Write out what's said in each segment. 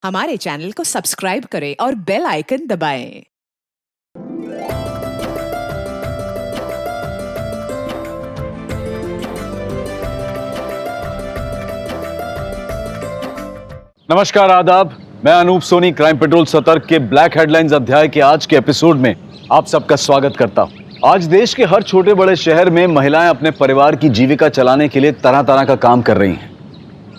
हमारे चैनल को सब्सक्राइब करें और बेल आइकन दबाएं। नमस्कार, आदाब। मैं अनूप सोनी क्राइम पेट्रोल सतर्क के ब्लैक हेडलाइंस अध्याय के आज के एपिसोड में आप सबका स्वागत करता हूं। आज देश के हर छोटे बड़े शहर में महिलाएं अपने परिवार की जीविका चलाने के लिए तरह तरह का काम कर रही हैं।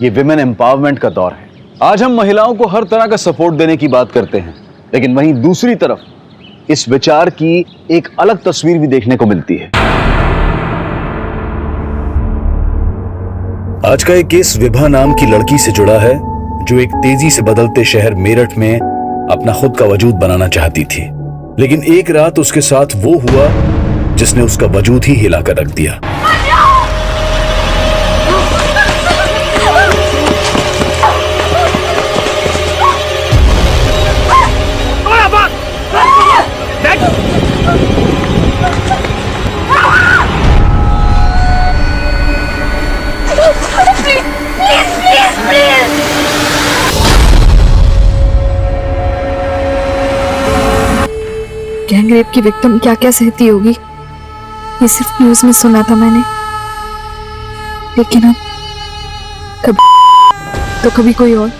ये विमेन एम्पावरमेंट का दौर है। आज हम महिलाओं को हर तरह का सपोर्ट देने की बात करते हैं, लेकिन वहीं दूसरी तरफ इस विचार की एक अलग तस्वीर भी देखने को मिलती है। आज का एक केस विभा नाम की लड़की से जुड़ा है, जो एक तेजी से बदलते शहर मेरठ में अपना खुद का वजूद बनाना चाहती थी, लेकिन एक रात उसके साथ वो हुआ जिसने उसका वजूद ही हिला कर रख दिया। गैंग रेप की विक्टिम क्या क्या सहती होगी, ये सिर्फ न्यूज में सुना था मैंने, लेकिन अब कभी तो कभी कोई और।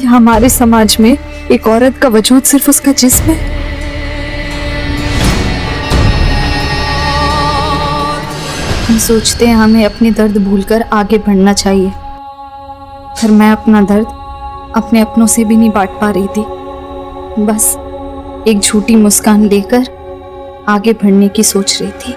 हमारे समाज में एक औरत का वजूद सिर्फ उसका जिस्म है। हम सोचते हैं हमें अपने दर्द भूलकर आगे बढ़ना चाहिए, पर मैं अपना दर्द अपने अपनों से भी नहीं बांट पा रही थी। बस एक झूठी मुस्कान लेकर आगे बढ़ने की सोच रही थी।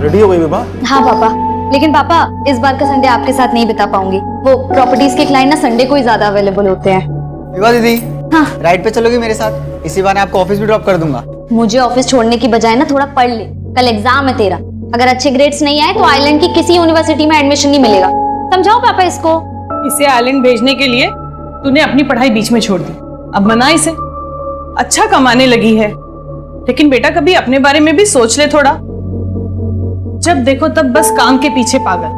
रेडी हो गई विभा? हाँ पापा, लेकिन पापा इस बार का संडे आपके साथ नहीं बिता पाऊंगी। वो प्रॉपर्टीज के क्लाइंट ना संडे को ही ज्यादा अवेलेबल होते हैं। विभा दीदी, हाँ राइड पे चलोगी मेरे साथ? इसी बार आपको ऑफिस भी ड्रॉप कर दूंगा। मुझे ऑफिस छोड़ने की बजाय ना थोड़ा पढ़ ले, कल एग्जाम है तेरा। अगर अच्छे ग्रेड्स नहीं आए तो आइलैंड की किसी यूनिवर्सिटी में एडमिशन नहीं मिलेगा। समझाओ पापा इसको। इसे आइलैंड भेजने के लिए तूने अपनी पढ़ाई बीच में छोड़ दी। अब मना इसे, अच्छा कमाने लगी है, लेकिन बेटा कभी अपने बारे में भी सोच ले थोड़ा। जब देखो तब बस काम के पीछे पागल,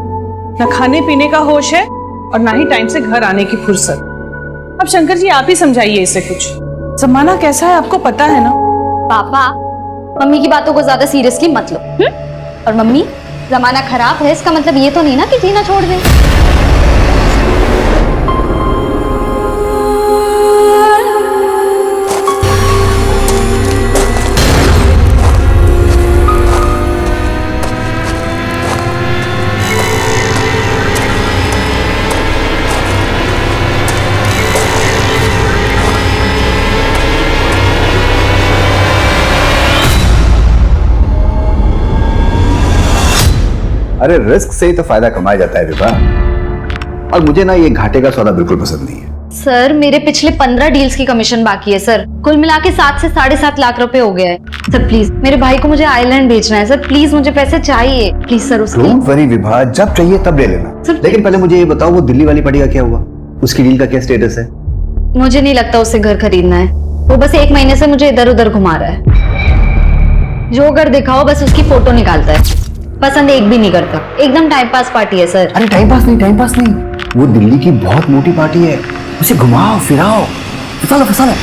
न खाने पीने का होश है और ना ही टाइम से घर आने की फुर्सत। अब शंकर जी आप ही समझाइए इसे कुछ। जमाना कैसा है आपको पता है ना। पापा मम्मी की बातों को ज्यादा सीरियसली मत लो। और मम्मी, जमाना खराब है इसका मतलब ये तो नहीं ना कि जीना छोड़ दें। अरे रिस्क से ही तो फायदा कमाया जाता है विभा, और मुझे ना ये घाटे का सौदा बिल्कुल पसंद नहीं है। सर मेरे पिछले 15 डील्स की कमीशन बाकी है सर, कुल मिला के 7 से 7.5 लाख रुपए हो गया है। सर प्लीज मेरे भाई को मुझे आइलैंड बेचना है सर, प्लीज मुझे पैसे चाहिए प्लीज सर। उसकी डोंट वरी विभा, जब चाहिए तब ले लेना। लेकिन पहले मुझे ये बताओ, वो दिल्ली वाली पार्टी का क्या हुआ? उसकी डील का क्या स्टेटस है? मुझे नहीं लगता उससे घर खरीदना है। वो बस 1 महीने से मुझे इधर उधर घुमा रहा है। जो घर दिखाओ बस उसकी फोटो निकालता है, पसंद एक भी नहीं करता। एकदम टाइम पास पार्टी है सर। अरे टाइम पास नहीं, वो दिल्ली की बहुत मोटी पार्टी है। उसे घुमाओ फिराओ, फंसा लो।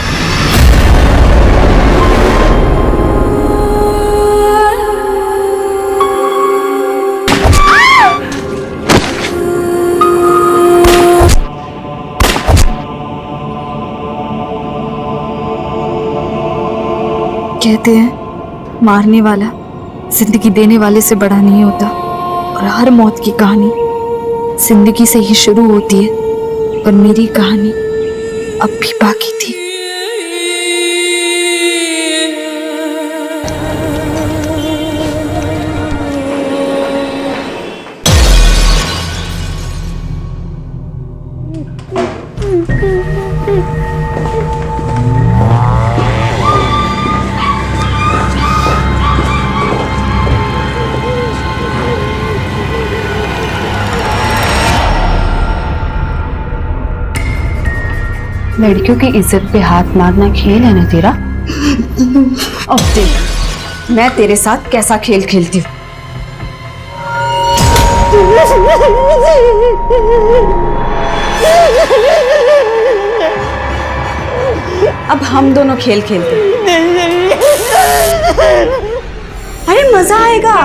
कहते हैं मारने वाला जिंदगी देने वाले से बड़ा नहीं होता, और हर मौत की कहानी जिंदगी से ही शुरू होती है, पर मेरी कहानी अब भी बाकी थी। लड़कियों की इज्जत पे हाथ मारना खेल है ना तेरा? अब देख मैं तेरे साथ कैसा खेल खेलती हूँ। अब हम दोनों खेल खेलते हैं। अरे मजा आएगा,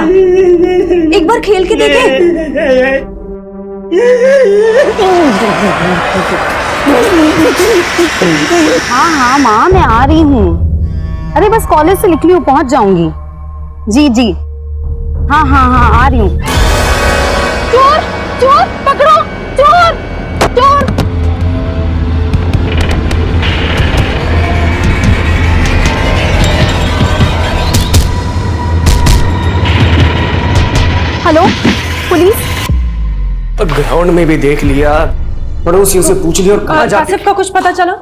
एक बार खेल के देखें। हाँ हाँ माँ, मैं आ रही हूँ। अरे बस कॉलेज से निकली हूँ, पहुंच जाऊंगी। जी जी, हाँ हाँ हाँ, आ रही हूँ। चोर चोर पकड़ो, चोर चोर। Hello police. ग्राउंड में भी देख लिया, पड़ोसियों से पूछ लिया और कहाँ जाते। कासिफ का कुछ पता चला?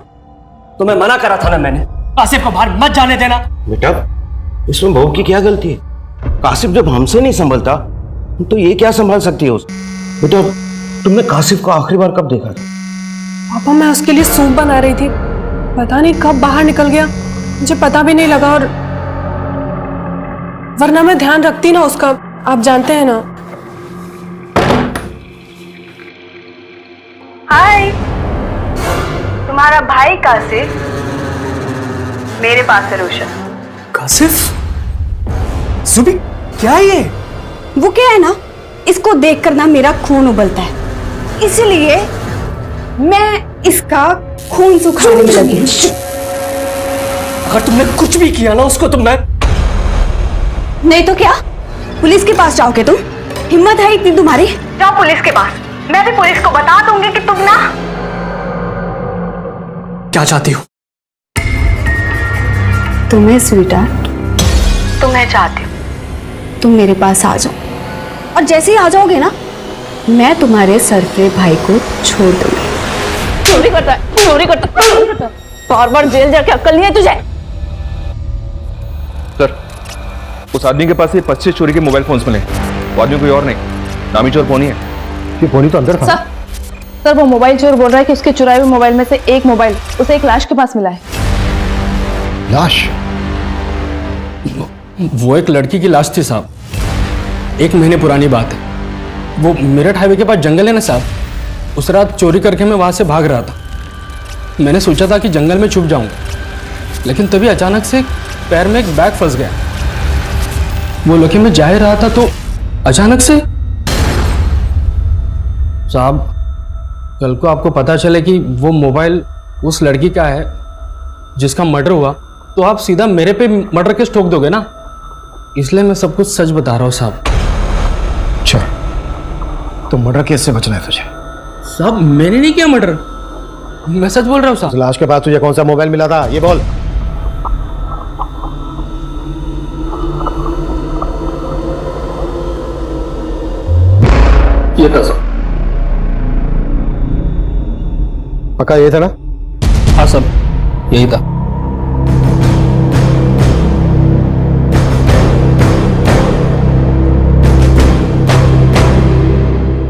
तो मैं मना करा था ना मैंने, कासिफ को बाहर मत जाने देना। बेटा इसमें बहू की क्या गलती है? कासिफ जब हमसे नहीं संभलता तो ये क्या संभाल सकती है उसे? बेटा तुमने कासिफ को आखिरी बार कब देखा था? पापा मैं उसके लिए सूप बना रही थी, पता नहीं कब बाहर निकल गया, मुझे पता भी नहीं लगा। और वरना मैं ध्यान रखती ना उसका, आप जानते हैं ना। हाय, तुम्हारा भाई कासिफ मेरे पास है रोशन। कासिफ? सुबी क्या है ये? वो क्या है ना, इसको देखकर ना मेरा खून उबलता है, इसलिए मैं इसका खून सुखाने में लगी हूँ। अगर तुमने कुछ भी किया ना उसको तो मैं... नहीं तो क्या, पुलिस के पास जाओगे तुम? हिम्मत है इतनी तुम्हारी? जाओ पुलिस के पास, मैं भी पुलिस को बता दूंगी कि तुम ना... क्या चाहती हो? तुम्हें स्वीटहार्ट, तुम्हें चाहती हूँ। तुम मेरे पास आ जाओ, और जैसे ही आ जाओगे ना, मैं तुम्हारे सर पे भाई को छोड़ दूंगी। चोरी करता है, चोरी करता है, बार बार जेल जाके अक्ल नहीं है तुझे? सर, उस आदमी के पास ये 25 चोरी के मोबाइल फोन्स मिले। वो आदमी कोई और नहीं, नामी चोर पोनी है। ये पोनी तो अंदर था। सर वो मोबाइल चोर बोल रहा है कि उसके चुराए हुए मोबाइल में से एक मोबाइल उसे एक लाश के पास मिला है। लाश? वो एक लड़की की लाश थी साहब, 1 महीने पुरानी बात है। वो मेरठ हाईवे के पास जंगल है ना साहब, उस रात चोरी करके मैं वहां से भाग रहा था। मैंने सोचा था कि जंगल में छुप जाऊंगा, लेकिन तभी अचानक से पैर में एक बैग फंस गया। वो लेके मैं जा ही रहा था तो अचानक से... साहब कल को आपको पता चले कि वो मोबाइल उस लड़की का है जिसका मर्डर हुआ, तो आप सीधा मेरे पे मर्डर केस ठोक दोगे ना, इसलिए मैं सब कुछ सच बता रहा हूँ साहब। अच्छा तो मर्डर केस से बचना है तुझे? साहब मैंने नहीं किया मर्डर, मैं सच बोल रहा हूँ साहब। लाश के पास तुझे कौन सा मोबाइल मिला था ये बोल। ये था साहब। पक्का ये था ना? हाँ साहब यही था।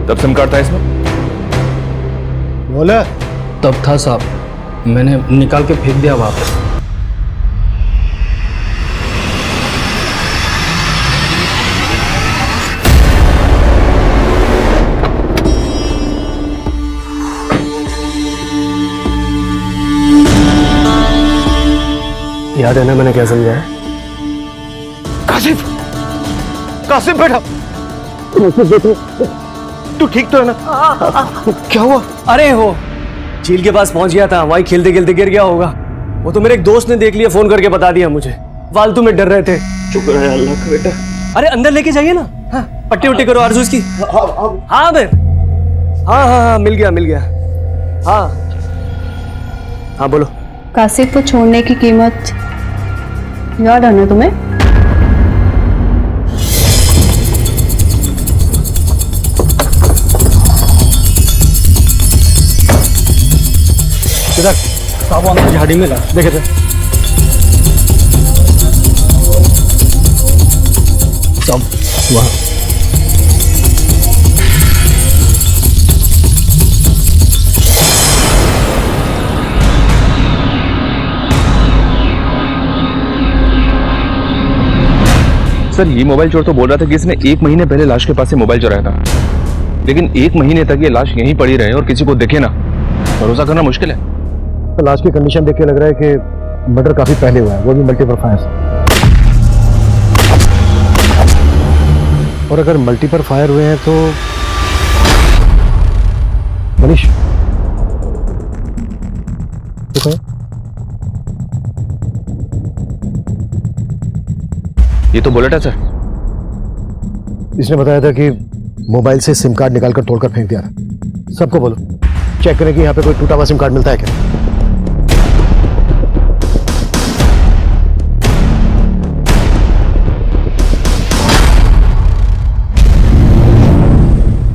तब सिम कार्ड था इसमें? बोले तब था साहब, मैंने निकाल के फेंक दिया वापस। याद है ना मैंने क्या समझाया? कासिफ, कासिफ बेटा, तू ठीक तो है ना? क्या हुआ? अरे वो झील के पास पहुंच गया था, वहीं खेलते खेलते गिर गया होगा। वो तो मेरे एक दोस्त ने देख लिया, फोन करके बता दिया मुझे। फालतू में डर रहे थे। शुक्र है अल्लाह का बेटा। अरे अंदर लेके जाइए ना। हाँ, पट्टी उट्टी करो आरजू की। हाँ मैं हाँ मिल गया। हाँ हाँ बोलो। कासिफ को छोड़ने की कीमत याद है ना तुम्हें? इधर साबुन झाड़ी में ला, देखे थे सब वहाँ। सर ये मोबाइल चोर तो बोल रहा था कि इसने 1 महीने पहले लाश के पास से मोबाइल चुराया था। लेकिन 1 महीने तक ये लाश यहीं पड़ी रहे और किसी को दिखे ना, भरोसा करना मुश्किल है। तो लाश की कंडीशन देख के लग रहा है कि मर्डर काफी पहले हुआ है, वो भी मल्टीपल फायर से। और अगर मल्टीपल फायर हुए हैं तो मनीष देखो, ये तो बुलेट है सर। इसने बताया था कि मोबाइल से सिम कार्ड निकालकर तोड़कर फेंक दिया था। सबको बोलो चेक करें कि यहाँ पे कोई टूटा हुआ सिम कार्ड मिलता है क्या।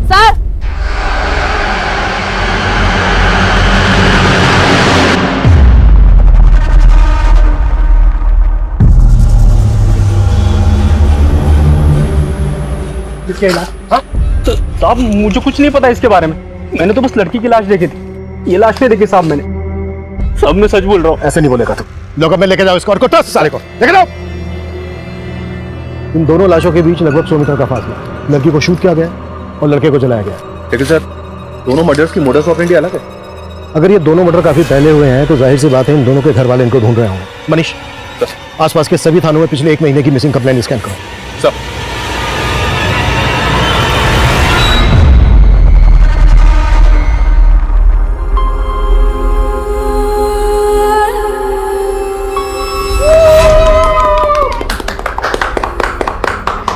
सर तो साहब मुझे कुछ नहीं पता इसके बारे में, मैंने तो बस लड़की की लाश देखी थी। ये लाश नहीं देखी साहब मैंने। साहब मैं सच बोल रहा हूँ। ऐसे नहीं बोलेगा तू। लोगों में लेके जाओ इसको और को टस साले को लेके जाओ। इन दोनों लाशों के बीच लगभग 100 मीटर का फासला। लड़की को शूट किया गया और लड़के को जलाया गया। लेकिन सर दोनों मर्डर्स की मोडस ऑपरेंडी अलग है। अगर ये दोनों मर्डर काफी पहले हुए हैं तो जाहिर सी बात है इन दोनों के घर वाले इनको ढूंढ रहे होंगे। मनीष आसपास के सभी थानों में पिछले 1 महीने की मिसिंग कंप्लेंट स्कैन करो। सब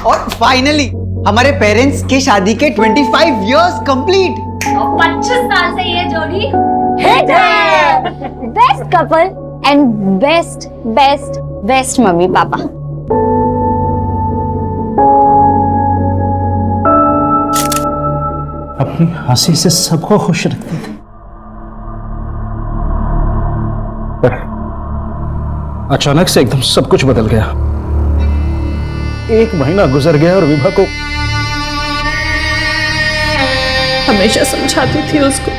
और फाइनली हमारे पेरेंट्स की शादी के 25 इयर्स कंप्लीट। 25 साल से ये जोड़ी हिट है। Best couple and best best best mummy papa. अपनी हंसी से सबको खुश रखते थे, पर अचानक से एकदम सब कुछ बदल गया। 1 महीना गुजर गया और विभा को हमेशा समझाती थी उसको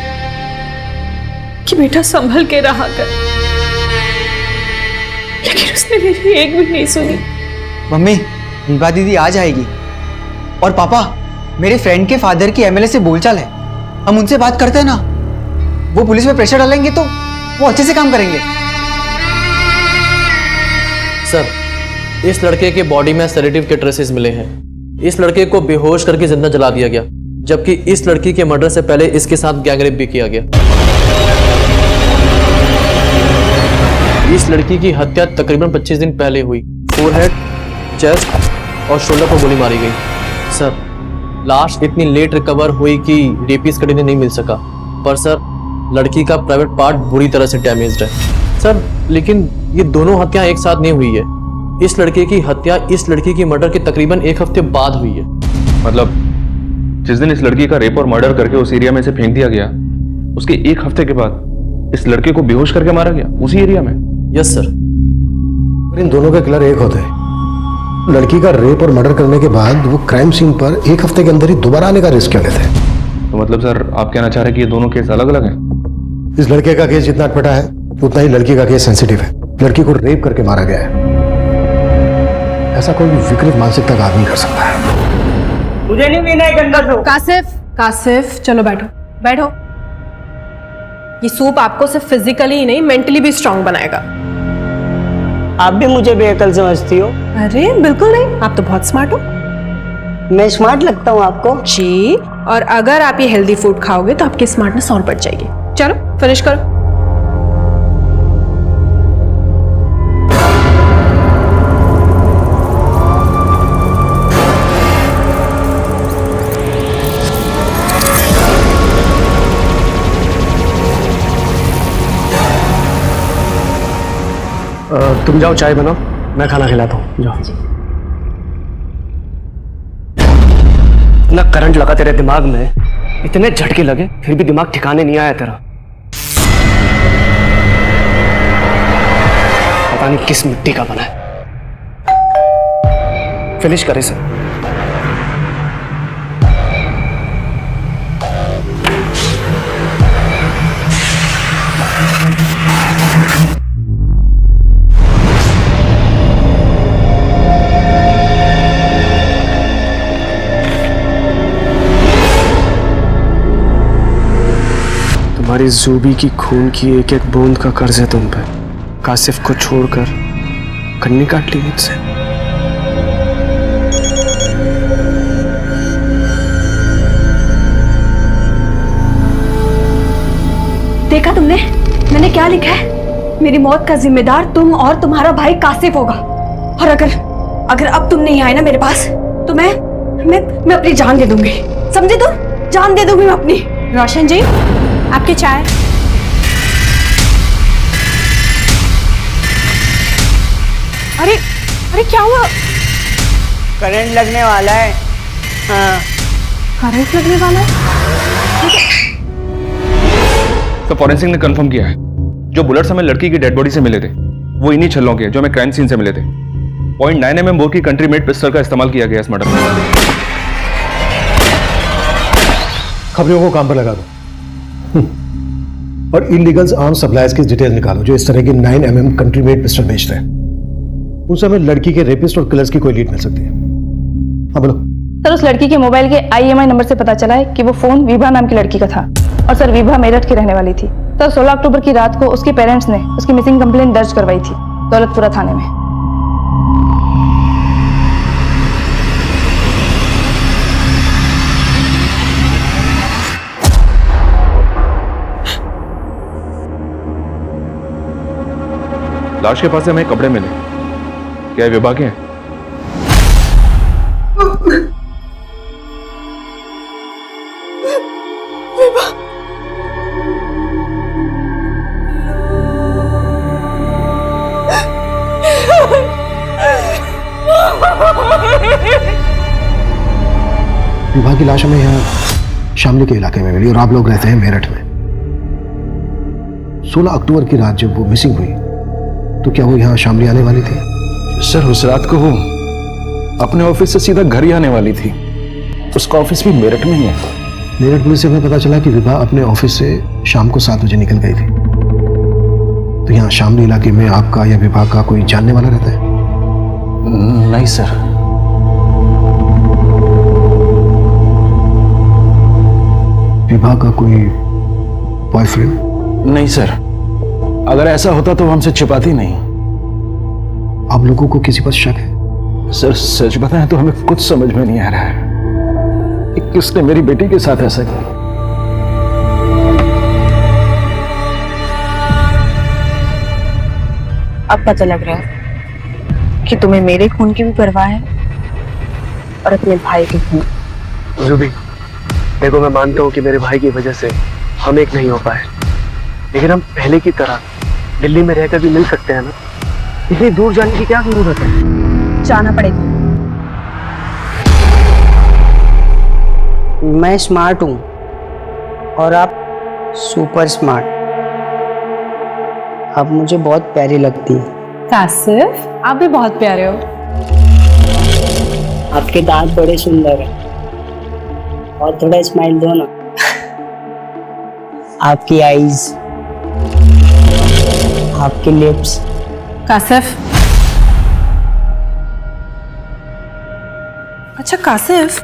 कि बेटा संभल के रहा कर, लेकिन उसने मेरी एक भी नहीं सुनी। मम्मी विभा दीदी आ जाएगी। और पापा मेरे फ्रेंड के फादर की एमएलए से बोलचाल है, हम उनसे बात करते हैं ना, वो पुलिस पे प्रेशर डालेंगे तो वो अच्छे से काम करेंगे। सर इस लड़के के बॉडी में सेडेटिव के ट्रेसेस मिले हैं। इस लड़के को बेहोश करके जिंदा जला दिया गया, जबकि इस लड़की के मर्डर से पहले इसके साथ गैंगरेप भी किया गया। इस लड़की की हत्या तकरीबन 25 दिन पहले हुई। फोरहेड, चेस्ट और शोल्डर पर गोली मारी गई। सर लाश इतनी लेट रिकवर हुई कि रेपिस्ट कड़ी नहीं मिल सका, पर सर लड़की का प्राइवेट पार्ट बुरी तरह से डैमेज्ड है। सर लेकिन ये दोनों हत्या एक साथ नहीं हुई है। इस लड़के की हत्या इस लड़की की मर्डर के तकरीबन 1 हफ्ते बाद हुई है। मतलब जिस दिन इस लड़की का रेप और मर्डर करके उस एरिया में से फेंक दिया गया, उसके 1 हफ्ते के बाद इस लड़के को बेहोश करके मारा गया उसी एरिया में। Yes sir. इन दोनों के किलर एक होते हैं। लड़की का रेप और मर्डर करने के बाद वो क्राइम सीन पर 1 हफ्ते के अंदर ही दोबारा आने का रिस्क क्यों लेते हैं? तो मतलब सर आप कहना चाह रहे हैं कि ये दोनों केस अलग अलग हैं? इस लड़के का केस जितना अटपटा है उतना ही लड़की का केस सेंसिटिव है। लड़की को रेप करके मारा गया है। ऐसा कोई भी विकृत मानसिकता का आदमी कर सकता है। मुझे नहीं पीना है गंदा सूप। कासिफ चलो बैठो बैठो। ये सूप आपको सिर्फ फिजिकली ही नहीं मेंटली भी स्ट्रांग बनाएगा। आप भी मुझे बेअकल समझती हो? अरे बिल्कुल नहीं, आप तो बहुत स्मार्ट हो। मैं स्मार्ट लगता हूँ आपको? जी, और अगर आप ये हेल्दी फूड खाओगे तो आपकी स्मार्टनेस और बढ़ जाएगी। चलो फिनिश करो। तुम जाओ चाय बनाओ, मैं खाना खिलाता हूँ। जाओ। इतना करंट लगा तेरे दिमाग में, इतने झटके लगे फिर भी दिमाग ठिकाने नहीं आया तेरा। पता नहीं किस मिट्टी का बना है। फिनिश करे सर। तुम्हारी जूबी की खून की एक एक बूंद का कर्ज है तुम पे। कासिफ को छोड़कर कन्नी काट ली मुझसे। देखा तुमने मैंने क्या लिखा है? मेरी मौत का जिम्मेदार तुम और तुम्हारा भाई कासिफ होगा। और अगर अब तुम नहीं आए ना मेरे पास तो मैं अपनी जान दे दूंगी। समझे तुम? जान दे दूंगी मैं अपनी। रोशन जी, आपकी चाय। अरे अरे क्या हुआ? करंट लगने वाला है। हाँ, करंट लगने वाला है? तो फॉरेंसिक ने कंफर्म किया है जो बुलेट्स हमें लड़की की डेड बॉडी से मिले थे वो इन्हीं छल्लों के जो हमें क्राइम सीन से मिले थे। 0.9 mm बोर की कंट्री मेड पिस्टल का इस्तेमाल किया गया इस मर्डर में। खबरों को काम पर लगा दो और इलीगल आर्म्स सप्लायर्स की डिटेल निकालो जो इस तरह की 9 mm कंट्री मेड पिस्टल बेचते हैं। उनसे हमें लड़की के रेपिस्ट और किलर्स की कोई लीड मिल सकती है। हाँ बोलो। सर, उस लड़की के मोबाइल के IMI नंबर से पता चला है कि वो फोन विभा नाम की लड़की का था। और सर, विभा मेरठ की रहने वाली थी। सर, 16 अक्टूबर की रात को उसके पेरेंट्स ने उसकी मिसिंग कंप्लेंट दर्ज करवाई थी दौलतपुरा थाने में। लाश के पास से हमें कपड़े मिले। क्या ये विभा के हैं? विभा की लाश हमें यहाँ शामली के इलाके में मिली और आप लोग रहते हैं मेरठ में। 16 अक्टूबर की रात जब वो मिसिंग हुई तो क्या वो यहाँ शामली आने वाली थी? सर, उस रात को वो अपने ऑफिस से सीधा घर ही आने वाली थी। उसका ऑफिस भी मेरठ में ही है। मेरठ पुलिस से हमें पता चला कि विभा अपने ऑफिस से शाम को 7 बजे निकल गई थी। तो यहाँ शामली इलाके में आपका या विभा का कोई जानने वाला रहता है? नहीं सर। विभा का कोई बॉयफ्रेंड? नहीं सर, अगर ऐसा होता तो वो हमसे छिपाती नहीं। आप लोगों को किसी पर शक है? सर, सच बताएं तो हमें कुछ समझ में नहीं आ रहा है कि किसने मेरी बेटी के साथ ऐसा किया। अब पता लग रहा है कि तुम्हें मेरे खून की भी परवाह है और अपने भाई के खून। जूबी, देखो, मैं मानता हूँ कि मेरे भाई की वजह से हम एक नहीं हो पाए, लेकिन हम पहले की तरह दिल्ली में रहकर भी मिल सकते हैं ना। इतनी दूर जाने की क्या जरूरत है? जाना पड़ेगा। मैं स्मार्ट हूँ और आप सुपर स्मार्ट। आप मुझे बहुत प्यारी लगती है। कासिफ, आप भी बहुत प्यारे हो। आपके दांत बड़े सुंदर हैं और थोड़ा स्माइल दो ना। आपकी आईज, आपके लिप्स। कासिफ, अच्छा कासिफ,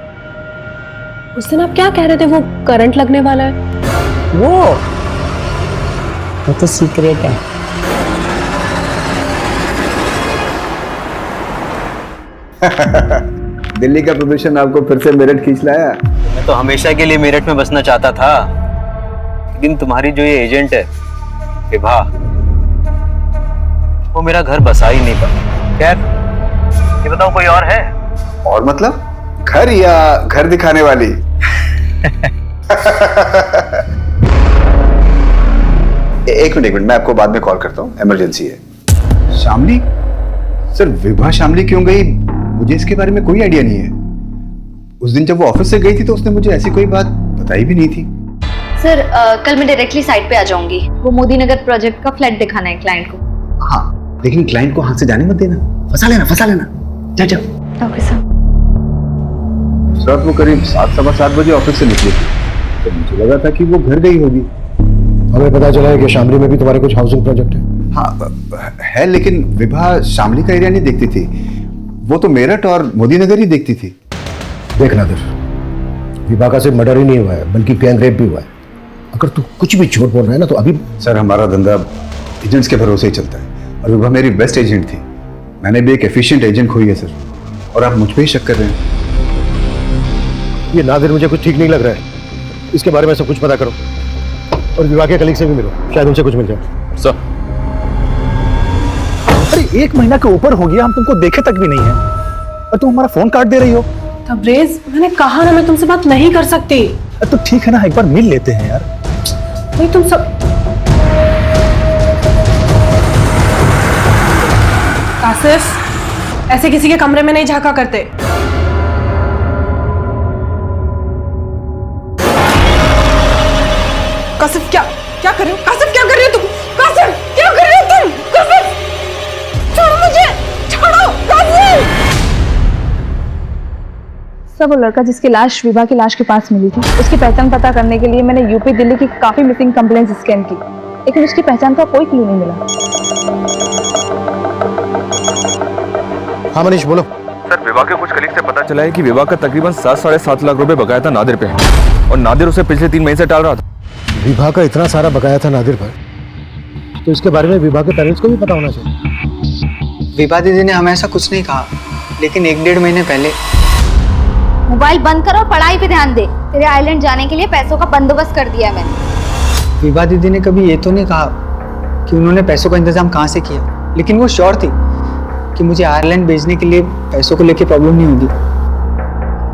उस दिन आप क्या कह रहे थे वो करंट लगने वाला है? वो तो सीक्रेट है। दिल्ली का प्रदूषण आपको फिर से मेरठ खींच लाया? मैं तो हमेशा के लिए मेरठ में बसना चाहता था, लेकिन तुम्हारी जो ये एजेंट है विभा, वो मेरा घर बसा ही नहीं पाया। खैर, ये बताओ कोई और है? और मतलब घर या घर दिखाने वाली? एक मिनट, मैं आपको बाद में कॉल करता हूँ, इमरजेंसी है। शामली? सर, विभा शामली क्यों गई मुझे इसके बारे में कोई आइडिया नहीं है। उस दिन जब वो ऑफिस से गई थी तो उसने मुझे ऐसी कोई बात बताई भी नहीं थी। सर, कल मैं डायरेक्टली साइट पे आ जाऊंगी। वो मोदी नगर प्रोजेक्ट का फ्लैट दिखाना है क्लाइंट को। हाँ, लेकिन क्लाइंट को हाथ से जाने मत देना। फंसा लेना। जा जाओ। Okay sir. रात वो करीब 7-7:15 बजे ऑफिस से निकली थी, तो मुझे लगा था कि वो घर गई होगी। हमें पता चला है कि शामली में भी तुम्हारे कुछ हाउसिंग प्रोजेक्ट है। हाँ है, लेकिन विभा शामली का एरिया नहीं देखती थी। वो तो मेरठ और मोदी नगर ही देखती थी। देखना, विभा का सिर्फ मर्डर ही नहीं हुआ है बल्कि गैंग रेप भी हुआ है। अगर तू कुछ भी झूठ बोल रहा है ना तो अभी। सर हमारा धंधा एजेंट्स के भरोसे ही चलता है और विभा मेरी बेस्ट एजेंट थी। मैंने भी एक एफिशिएंट एजेंट खोई है सर, और आप मुझ पे ही शक कर रहे हैं। ये नादिर मुझे कुछ ठीक नहीं लग रहा है, इसके बारे में सब कुछ पता करो और विभा के कलीग से भी मिलो, शायद उनसे कुछ मिल जाए। सर अरे 1 महीना के ऊपर हो गया, हम तुमको देखे तक भी नहीं है और तुम हमारा फोन काट दे रही हो। तबरेज, मैंने कहा ना मैं तुमसे बात नहीं कर सकती। तो ठीक है ना, एक बार मिल लेते हैं यार। नहीं तुम सब कासिफ, ऐसे किसी के कमरे में नहीं झांका करते। कासिफ क्या क्या कर रहे हो? कासिफ क्या कर रहे हो तुम? कासिफ क्या कर रहे हो तुम? कासिफ छोड़ो मुझे, छोड़ो कासिफ। सर वो लड़का जिसकी लाश विभा की लाश के पास मिली थी, उसकी पहचान पता करने के लिए मैंने यूपी दिल्ली की काफी मिसिंग कंप्लेंट्स स्कैन की, लेकिन उसकी पहचान का कोई क्लू नहीं मिला। हाँ मनीष बोलो। सर विभा के कुछ कलीग से पता चला है कि विभा का तकरीबन 7-7.5 लाख रुपए बकाया था नादिर पे, और नादिर उसे पिछले 3 महीने से टाल रहा था। विभा का इतना सारा बकाया था नादिर पर, तो इसके बारे में विभा के पेरेंट्स को भी पता होना चाहिए। विभा दीदी ने हमें ऐसा कुछ नहीं कहा, लेकिन 1-1.5 महीने पहले। मोबाइल बंद कर और पढ़ाई पे ध्यान दे। तेरे आइलैंड जाने के लिए पैसों का बंदोबस्त कर दिया है मैंने। विभा दीदी ने कभी ये तो नहीं कहा कि उन्होंने पैसों का इंतजाम कहाँ से किया, लेकिन वो श्योर थी कि मुझे आयरलैंड भेजने के लिए पैसों को लेकर प्रॉब्लम नहीं होगी।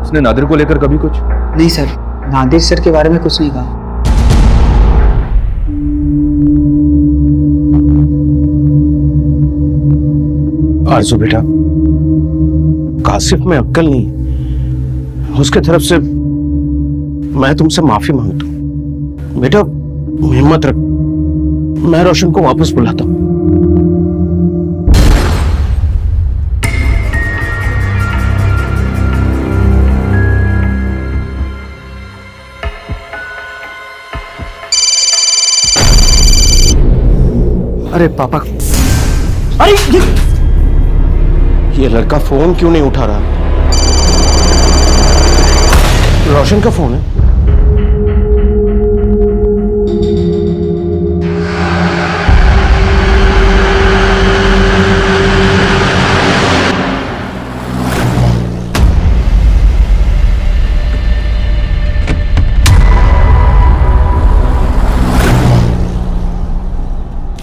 उसने नादिर को लेकर कभी कुछ? नहीं सर, नादिर सर के बारे में कुछ नहीं कहा। आरज़ू बेटा, कासिफ में अक्ल नहीं, उसके तरफ से मैं तुमसे माफी मांगता हूं। बेटा हिम्मत रख, मैं रोशन को वापस बुलाता हूं। अरे पापा, अरे ये लड़का फोन क्यों नहीं उठा रहा? रोशन का फोन है।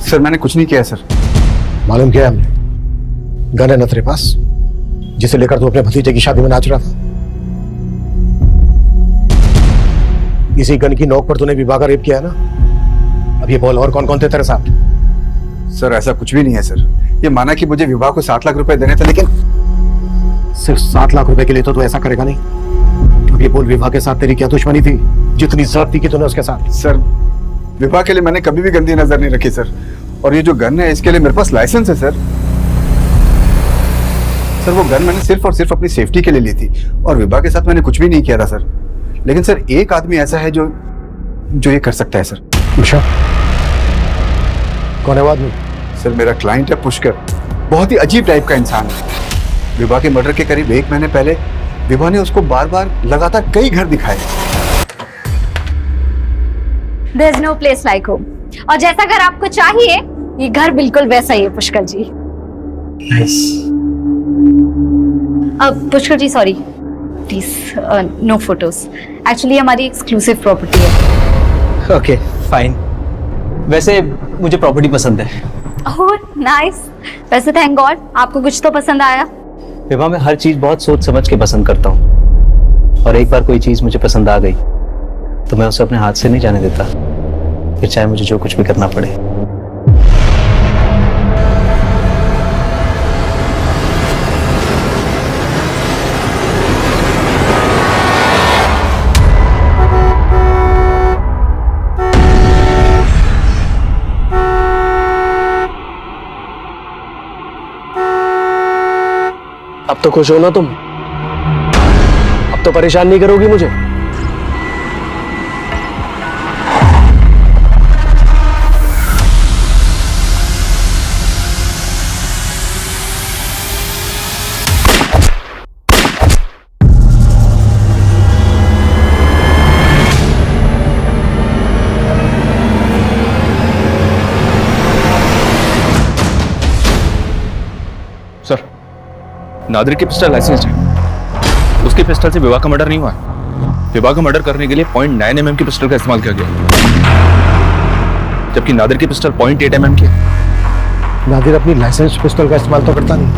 सर मैंने कुछ नहीं किया सर। मालूम किया हमने, गन है ना तेरे पास, जिसे लेकर तू अपने भतीजे की शादी में नाच रहा था? इसी गन की नोक पर तूने विभा का रेप किया ना? अब ये बोल, और कौन कौन थे तेरे साथ? सर ऐसा कुछ भी नहीं है सर। ये माना कि मुझे विभा को 7 लाख रुपए देने थे, लेकिन सिर्फ 7 लाख रुपए के लिए तो तू ऐसा करेगा नहीं। अब ये बोल, विभा के साथ तेरी क्या दुश्मनी थी जितनी ज्यादती की तूने उसके साथ? सर विभा के लिए मैंने कभी भी गंदी नजर नहीं रखी सर, और ये जो गन है इसके लिए मेरे पास लाइसेंस है सर। सर वो गन मैंने सिर्फ और सिर्फ अपनी सेफ्टी के लिए ली थी, और विभा के साथ मैंने कुछ भी नहीं किया था सर। लेकिन सर एक आदमी ऐसा है जो ये कर सकता है सर। अच्छा, कौन है वो आदमी? सर मेरा क्लाइंट है पुष्कर, बहुत ही अजीब टाइप का इंसान है। विभा के मर्डर के करीब 1 महीने पहले विभा ने उसको बार बार लगातार कई घर दिखाए। There's no place like home. और जैसा घर आपको चाहिए, ये घर बिल्कुल वैसा ही है पुष्कर जी। Nice. अब Pushkar ji sorry, please no photos. Actually हमारी एक्सक्लूसिव प्रॉपर्टी है। Okay fine. वैसे मुझे प्रॉपर्टी पसंद है। Oh nice. वैसे थैंक गॉड आपको कुछ तो पसंद आया। विभा मैं हर चीज बहुत सोच समझ के पसंद करता हूँ, और एक बार कोई चीज मुझे पसंद आ गई तो मैं उसे अपने हाथ से नहीं जाने देता, फिर चाहे मुझे जो कुछ भी करना पड़े। अब तो खुश हो ना तुम? अब तो परेशान नहीं करोगी मुझे? नादिर की पिस्टल लाइसेंस है, उसकी पिस्टल से विवाह का मर्डर नहीं हुआ है। विवाह का मर्डर करने के लिए 0.9 mm की पिस्टल का इस्तेमाल किया गया, जबकि नादिर की पिस्टल 0.8 mm की है। नादिर अपनी लाइसेंस पिस्टल का इस्तेमाल तो करता नहीं,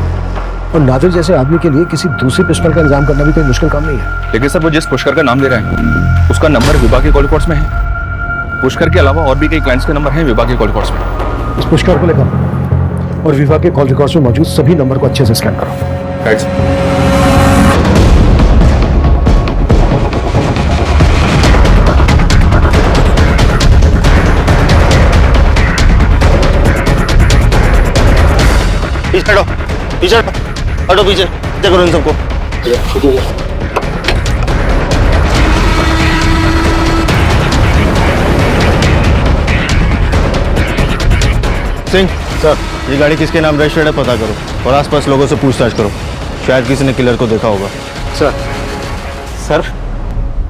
और नादिर जैसे आदमी के लिए किसी दूसरी पिस्टल का इंतजाम करना भी कोई मुश्किल काम नहीं है। लेकिन सर वो जिस पुष्कर का नाम ले रहा है उसका नंबर विभा के कॉल रिकॉर्ड्स में है। पुष्कर के अलावा और भी कई क्लाइंट्स के नंबर हैं विभा के कॉल रिकॉर्ड्स में। इस पुष्कर को लेकर और विभा के कॉल रिकॉर्ड्स में मौजूद सभी नंबर को अच्छे से स्कैन करो। Right sir. पीछे हटो, पीछे हटो, पीछे क्या करो इन सबको। सिंह सर, ये गाड़ी किसके नाम रजिस्टर्ड है पता करो और आसपास लोगों से पूछताछ करो, शायद किसी ने किलर को देखा होगा। सर सर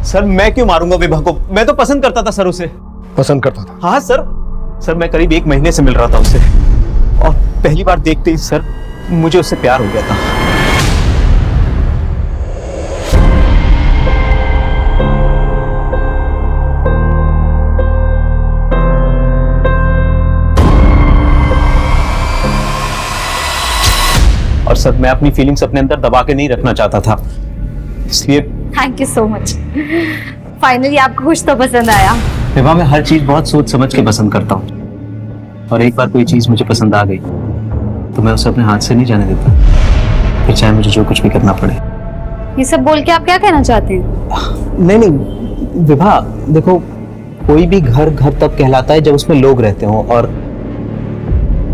सर मैं क्यों मारूंगा विभा को? मैं तो पसंद करता था सर उसे। पसंद करता था? हाँ सर, सर मैं करीब 1 महीने से मिल रहा था उससे, और पहली बार देखते ही सर मुझे उससे प्यार हो गया था। और सर मैं अपनी फीलिंग्स अपने अंदर दबा के नहीं रखना चाहता था, इसलिए। Thank you so much, finally आपको कुछ तो पसंद आया। विभा मैं हर चीज बहुत सोच समझ के पसंद करता हूँ, और एक बार कोई चीज मुझे पसंद आ गई तो मैं उसे अपने हाथ से नहीं जाने देता, फिर चाहे मुझे जो कुछ भी करना पड़े। ये सब बोल के आप क्या कहना चाहते हैं? नहीं नहीं विभा, देखो कोई भी घर घर तब कहलाता है जब उसमें लोग रहते हो, और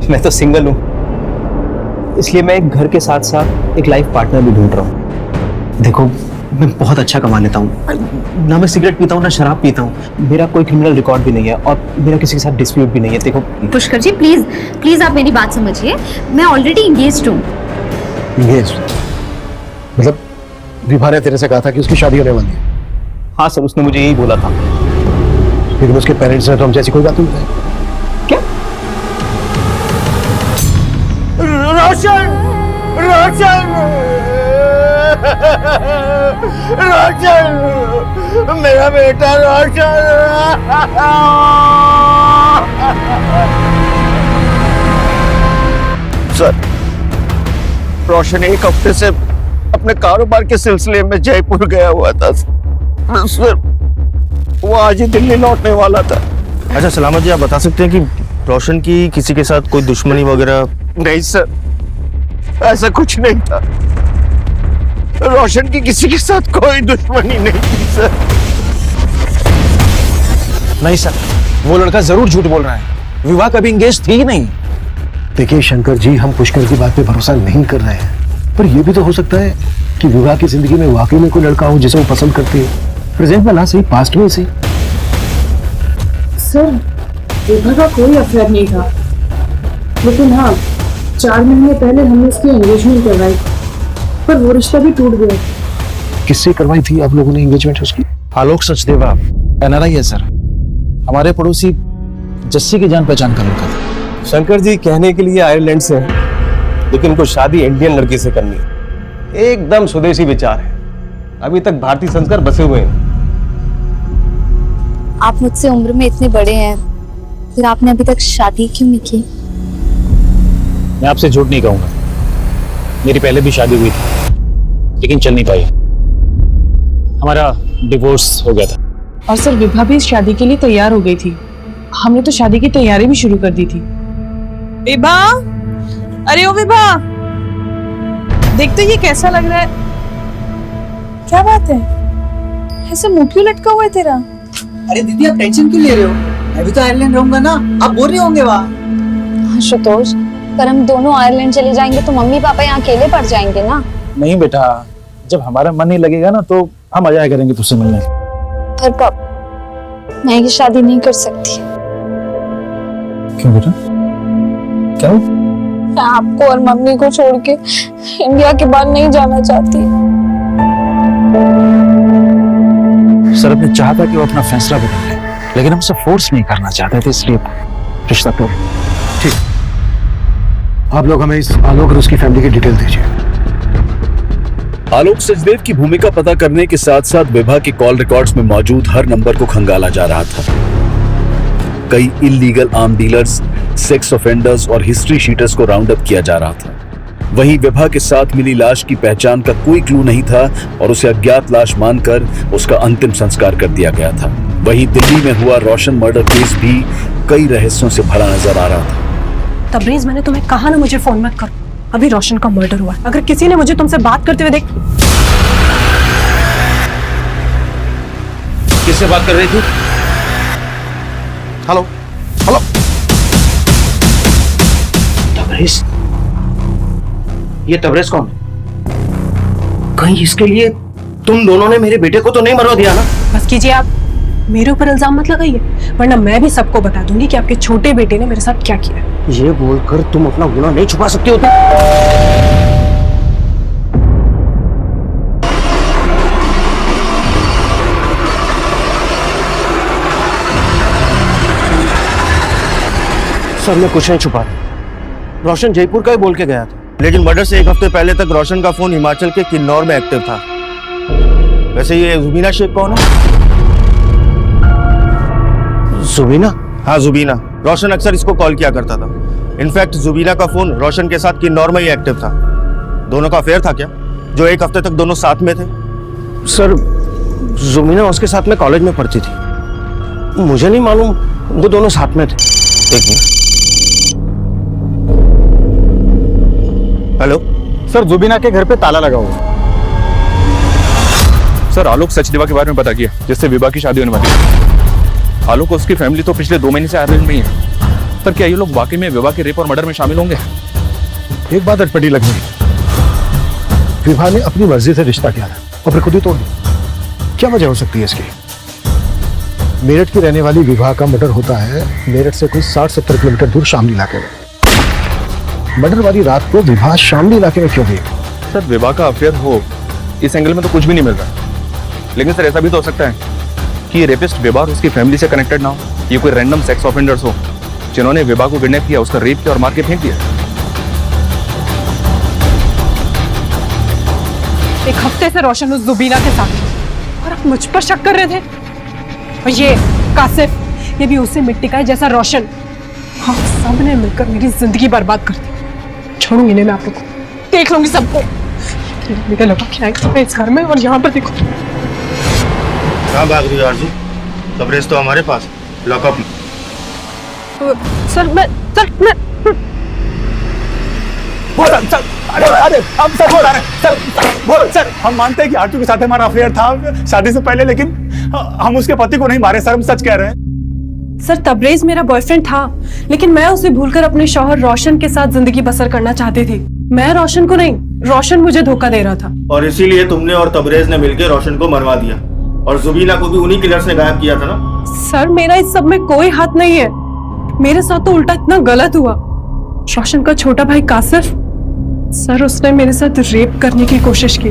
मैं तो सिंगल हूँ, इसलिए मैं एक घर के साथ साथ एक लाइफ पार्टनर भी ढूंढ रहा हूँ। देखो मैं बहुत अच्छा कमा लेता हूँ, ना मैं सिगरेट पीता हूँ ना शराब पीता हूँ, मेरा कोई क्रिमिनल रिकॉर्ड भी नहीं है, और मेरा किसी के साथ डिस्प्यूट भी नहीं है। देखो पुष्कर जी प्लीज प्लीज आप मेरी बात समझिए, मैं ऑलरेडी इंगेज्ड हूँ। इंगेज्ड? मतलब विभा ने तेरे से कहा था कि उसकी शादी होने वाली है? हाँ सर, उसने मुझे यही बोला था। लेकिन उसके पेरेंट्स ने तो हमसे ऐसी कोई बात नहीं बताई। क्या? रोशन, रोशन, रोशन, मेरा बेटा रोशन। सर, रोशन 1 हफ्ते से अपने कारोबार के सिलसिले में जयपुर गया हुआ था सर, वो आज ही दिल्ली लौटने वाला था। अच्छा सलामत जी, आप बता सकते हैं कि रोशन की किसी के साथ कोई दुश्मनी वगैरह? नहीं सर, ऐसा कुछ नहीं था। रोशन की किसी के साथ कोई दुश्मनी नहीं थी सर। नहीं सर, वो लड़का जरूर झूठ बोल रहा है, विवाह कभी इंगेज थी ही नहीं। देखिए शंकर जी, हम पुष्कर की बात पे भरोसा नहीं कर रहे हैं, पर यह भी तो हो सकता है कि विवाह की जिंदगी में वाकई में कोई लड़का हो जिसे वो पसंद करती है, प्रेजेंट में ना सही पास्ट में सही। सर विभा का कोई अफेयर नहीं था, लेकिन हाँ 4 महीने पहले हमने उसकी एंगेजमेंट करवाई, पर वो रिश्ता भी टूट गया। किससे करवाई थी आप लोगों ने एंगेजमेंट उसकी? आलोक सचदेवा एनआरआई है सर, हमारे पड़ोसी जस्सी की जान पहचान का लड़का था। शंकर जी कहने के लिए आयरलैंड से हैं, लेकिन उनको शादी इंडियन लड़की से करनी है। एकदम स्वदेशी विचार है, अभी तक भारतीय संस्कार बसे हुए हैं। आप मुझसे उम्र में इतने बड़े हैं, फिर आपने अभी तक शादी क्यों नहीं की? मैं आपसे झूठ नहीं कहूंगा, मेरी पहले भी शादी हुई थी, लेकिन चल नहीं पाई, हमारा डिवोर्स हो गया था। और सर विभा भी इस शादी के लिए तैयार हो गई थी, हमने तो शादी की तैयारी भी शुरू कर दी थी। विभा, अरे ओ विभा, देख तो ये कैसा लग रहा है। क्या बात है, ऐसे मुंह क्यों लटका हुआ है तेरा? अरे दीदी आप टेंशन क्यों ले रहे हो, मैं भी तो आयरलैंड रहूंगा ना, आप बोर नहीं होंगे वहाँ? आशुतोष, पर हम दोनों आयरलैंड चले जाएंगे तो मम्मी पापा यहाँ अकेले पड़ जाएंगे ना। नहीं बेटा, जब हमारा मन नहीं लगेगा ना तो हम आ जाया करेंगे तुझसे मिलने। पर कब? मैं ये शादी नहीं कर सकती। क्यों बेटा, क्या? मैं आपको और मम्मी को छोड़ के इंडिया के बाहर नहीं जाना चाहती। सर अपने चाहता कि वो अपना फैसला बदल ले, लेकिन हमसे फोर्स नहीं करना चाहते थे, इसलिए रिश्ता तोड़। ठीक, आप लोग हमें इस आलोक और उसकी फैमिली की डिटेल दीजिए। आलोक सचदेव की भूमिका पता करने के साथ साथ विभा के कॉल रिकॉर्ड्स में मौजूद हर नंबर को खंगाला जा रहा था। कई illegal arm dealers, sex offenders और हिस्ट्री शीटर्स को राउंड अप किया जा रहा था। वहीं विभा के साथ मिली लाश की पहचान का कोई क्लू नहीं था और उसे अज्ञात लाश मानकर उसका अंतिम संस्कार कर दिया गया था। वहीं दिल्ली में हुआ रोशन मर्डर केस भी कई रहस्यों से भरा नजर आ रहा था। तबरेज, मैंने तुम्हें कहा ना मुझे फोन मत करो। अभी रोशन का मर्डर हुआ। अगर किसी ने मुझे तुमसे बात करते हुए देख। किससे बात कर रही थी? Hello hello. तबरेज? ये तबरेज कौन? कहीं इसके लिए तुम दोनों ने मेरे बेटे को तो नहीं मरवा दिया ना? बस कीजिए, आप मेरे ऊपर इल्जाम मत लगाइए, वरना मैं भी सबको बता दूंगी कि आपके छोटे बेटे ने मेरे साथ क्या किया है। ये बोलकर तुम अपना गुनाह नहीं छुपा सकती हो। सर, मैं कुछ नहीं छुपा रहा। रोशन जयपुर का ही बोल के गया था, लेकिन मर्डर से एक हफ्ते पहले तक रोशन का फोन हिमाचल के किन्नौर में एक्टिव था। वैसे ये जुबीना शेख कौन है? जुबीना? हाँ, जुबीना। रोशन अक्सर इसको कॉल किया करता था। इनफैक्ट जुबीना का फोन रोशन के साथ किन्नौर में ही एक्टिव था। दोनों का अफेयर था क्या, जो एक हफ्ते तक दोनों साथ में थे? सर, जुबीना उसके साथ में कॉलेज में पढ़ती थी। मुझे नहीं मालूम वो दोनों साथ में थे। एक मिनट। हेलो सर, जुबीना के घर पे ताला लगा हुआ है। सर, आलोक सचदेवा के बारे में पता किया, जिससे विभा की शादी होने वाली है। आलोक और उसकी फैमिली तो पिछले 2 महीने से आयरलैंड में ही है। पर क्या ये लोग वाकई में विभा के रेप और मर्डर में शामिल होंगे? एक बात अटपटी लग रही। विभा ने अपनी मर्जी से रिश्ता किया था और फिर खुद ही तोड़ दिया। क्या वजह हो सकती है इसकी? मेरठ की रहने वाली विभा का मर्डर होता है मेरठ से कोई 60-70 किलोमीटर दूर शामली इलाके में। मर्डर वाली रात को विभा शामली इलाके में क्यों गई? सर, विभा का अफेयर हो, इस एंगल में तो कुछ भी नहीं मिल रहा। लेकिन सर, ऐसा भी तो हो सकता है कि ये रेपिस्ट विभा और उसकी फैमिली से कनेक्टेड ना हो। ये कोई रैंडम सेक्स ऑफेंडर्स हो जिन्होंने विभा को किडनैप किया, उसका रेप किया और मार के फेंक दिया। एक हफ्ते से रोशन उस जुबीना के साथ है और आप मुझ पर शक कर रहे थे। और ये कासिफ, ये भी उसी मिट्टी का है जैसा रोशन। हाँ, सबने मिलकर मेरी जिंदगी बर्बाद कर दी। छोड़ूंगी नहीं मैं आप लोगों को, देख लूंगी सबको। मेरे लगा क्या है इस घर में, और यहाँ पर देखो। कहाँ भाग रही हो आरजू? तबरेज तो हमारे पास, लॉकअप में। सर मैं सर, हम मानते हैं कि आरजू के साथ हमारा अफेयर था शादी से पहले, लेकिन हम उसके पति को नहीं मारे सर, हम सच कह रहे हैं। सर, तबरेज मेरा बॉयफ्रेंड था, लेकिन मैं उसे भूलकर अपने शौहर रोशन के साथ जिंदगी बसर करना चाहती थी। मैं रोशन को नहीं, रोशन मुझे धोखा दे रहा था। और इसीलिए तुमने और तबरेज ने मिलकर रोशन को मरवा दिया, और जुबीना को भी उन्हीं किलर्स ने गायब किया था ना? सर, मेरा इस सब में कोई हाथ नहीं है। मेरे साथ तो उल्टा इतना गलत हुआ। रोशन का छोटा भाई कासिफ, सर उसने मेरे साथ रेप करने की कोशिश की,